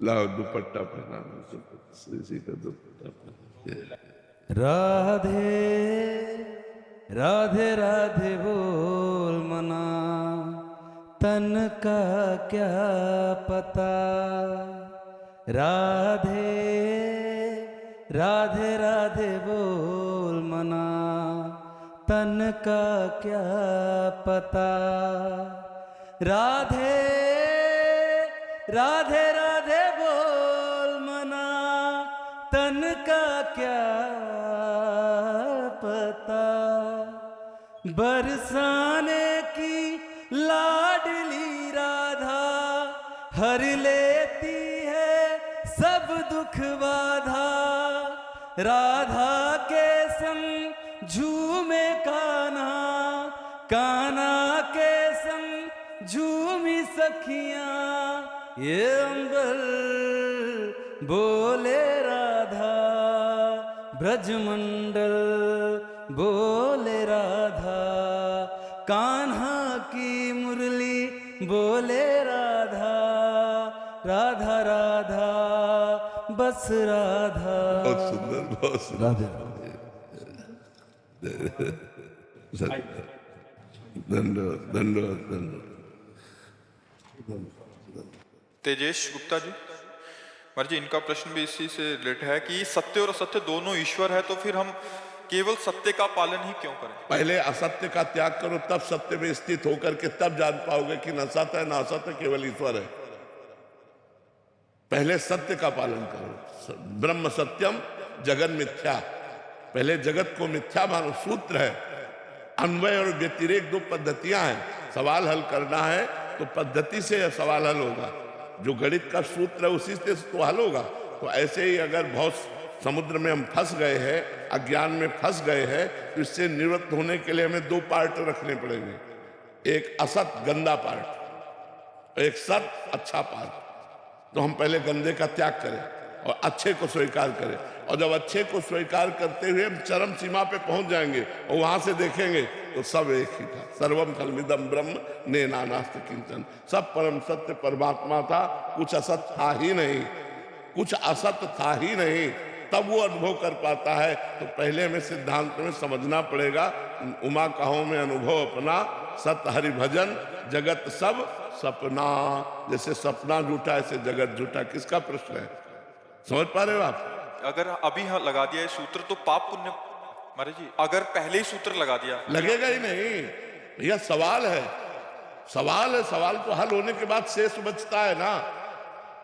लाओ दुपट्टा पहना, इसी का दुपट्टा पहना। राधे राधे राधे बोल मना, तन का क्या पता। राधे राधे राधे बोल मना, तन का क्या पता। राधे राधे राधे बोल मना, तन का क्या पता। बरसाने की लाडली राधा, हर लेती है सब दुख बाधा। राधा के संग झूमे कान्हा, कान्हा के संग झूमी सखियां। ये अंबर बोले राधा, ब्रजमंडल बोले राधा। कान्हा की मुरली बोले राधा, राधा राधा बस राधा। बहुत सुंदर, बहुत सुंदर। राधे धन्यवाद, धन्यवाद, धन्यवाद। तेजेश गुप्ता जी, महाराज जी इनका प्रश्न भी इसी से रिलेटेड है कि सत्य और असत्य दोनों ईश्वर है, तो फिर हम केवल सत्य का पालन ही क्यों करें? पहले असत्य का त्याग करो, तब सत्य में स्थित होकर के तब जान पाओगे कि न सत्य है न असत्य, केवल ईश्वर है। पहले सत्य का पालन करो। ब्रह्म सत्यम जगन मिथ्या, पहले जगत को मिथ्या मानो। सूत्र है, अन्वय और व्यतिरेक दो पद्धतियां हैं। सवाल हल करना है तो पद्धति से सवाल हल होगा, जो गणित का सूत्र है उसी से तो हल होगा। तो ऐसे ही अगर बहुत समुद्र में हम फंस गए हैं, अज्ञान में फंस गए हैं, तो इससे निवृत्त होने के लिए हमें दो पार्ट रखने पड़ेंगे। एक असत गंदा पार्ट, एक सत अच्छा पार्ट। तो हम पहले गंदे का त्याग करें और अच्छे को स्वीकार करें। और जब अच्छे को स्वीकार करते हुए हम चरम सीमा पे पहुंच जाएंगे और वहां से देखेंगे तो सब एक ही था। सर्वम खलमिदम ब्रह्म ने नानास्त किंचन, सब परम सत्य परमात्मा था, कुछ असत था ही नहीं, कुछ असत था ही नहीं। तब वो अनुभव कर पाता है। तो पहले हमें सिद्धांत में समझना पड़ेगा, उमा कहो में अनुभव अपना, सत हरि भजन जगत सब सपना। जैसे सपना झूठा ऐसे जगत झूठा। किसका प्रश्न है, समझ पा रहे हो आप? अगर अभी हाँ लगा दिया ये सूत्र तो पाप पुण्य, महाराज जी अगर पहले ही सूत्र लगा दिया लगेगा ही नहीं भैया। सवाल है, सवाल है, सवाल को हल होने के बाद शेष बचता है ना।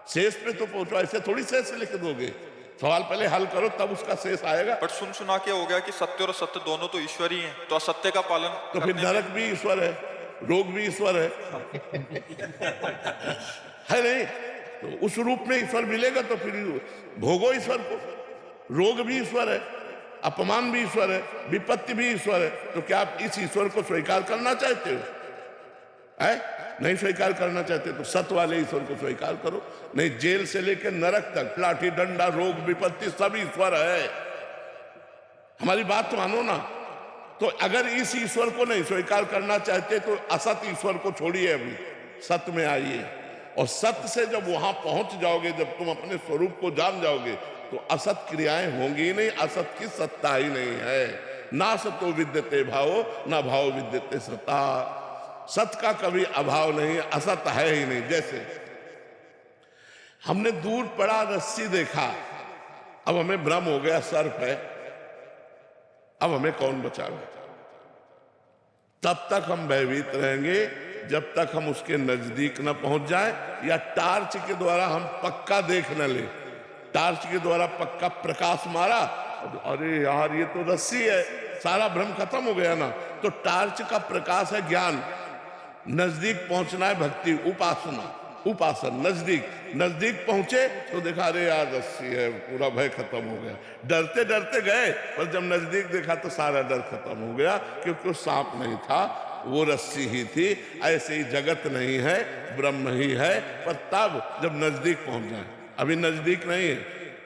शेष पे तो पहुंचो, ऐसे थोड़ी शेष लिख दोगे। सवाल पहले हल करो तब उसका शेष आएगा। बट सुना के हो गया कि सत्य और असत्य दोनों तो ईश्वर ही हैं, तो असत्य का पालन तो फिर नरक भी ईश्वर है, रोग भी ईश्वर है है नहीं? तो उस रूप में ईश्वर मिलेगा तो फिर भोगो ईश्वर को। रोग भी ईश्वर है, अपमान भी ईश्वर है, विपत्ति भी ईश्वर है। तो क्या आप इस ईश्वर को स्वीकार करना चाहते हो? है नहीं स्वीकार करना चाहते तो सत्य वाले ईश्वर को स्वीकार करो। नहीं, जेल से लेकर नरक तक लाठी डंडा रोग विपत्ति सब ईश्वर है। हमारी बात मानो ना। तो अगर इस ईश्वर को नहीं स्वीकार करना चाहते तो असत ईश्वर को छोड़िए, अभी सत्य में आइए। और सत्य से जब वहां पहुंच जाओगे, जब तुम अपने स्वरूप को जान जाओगे, तो असत क्रियाएं होंगी ही नहीं, असत की सत्ता ही नहीं है। ना सतो विद्यते भावो, ना भाव विद्यते सत्ता। सत्य का कभी अभाव नहीं, असत है ही नहीं। जैसे हमने दूर पड़ा रस्सी देखा, अब हमें भ्रम हो गया सर्प है, अब हमें कौन बचावे? तब तक हम भयभीत रहेंगे जब तक हम उसके नजदीक न पहुंच जाए या टार्च के द्वारा हम पक्का देख न ले। टार्च के द्वारा पक्का प्रकाश मारा, अरे यार ये तो रस्सी है, सारा भ्रम खत्म हो गया ना। तो टार्च का प्रकाश है ज्ञान, नजदीक पहुंचना है भक्ति, उपासना, उपासन। नजदीक पहुंचे तो देखा अरे यार रस्सी है, पूरा भय खत्म हो गया। डरते डरते गए, पर जब नजदीक देखा तो सारा डर खत्म हो गया, क्योंकि वो सांप नहीं था, वो रस्सी ही थी। ऐसे ही जगत नहीं है, ब्रह्म ही है। पर तब जब नजदीक पहुंच जाए, अभी नजदीक नहीं है,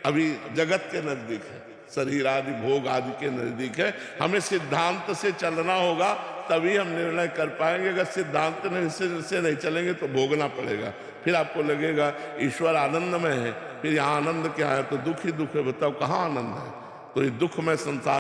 अभी जगत के नजदीक है, शरीर आदि भोग आदि के नजदीक है। हमें सिद्धांत से चलना होगा तभी हम निर्णय कर पाएंगे। अगर सिद्धांत से नहीं चलेंगे तो भोगना पड़ेगा। फिर आपको लगेगा ईश्वर आनंद में है, फिर यहाँ आनंद क्या है, तो दुख ही दुख है। बताओ कहाँ आनंद है? तो ये दुख में संसार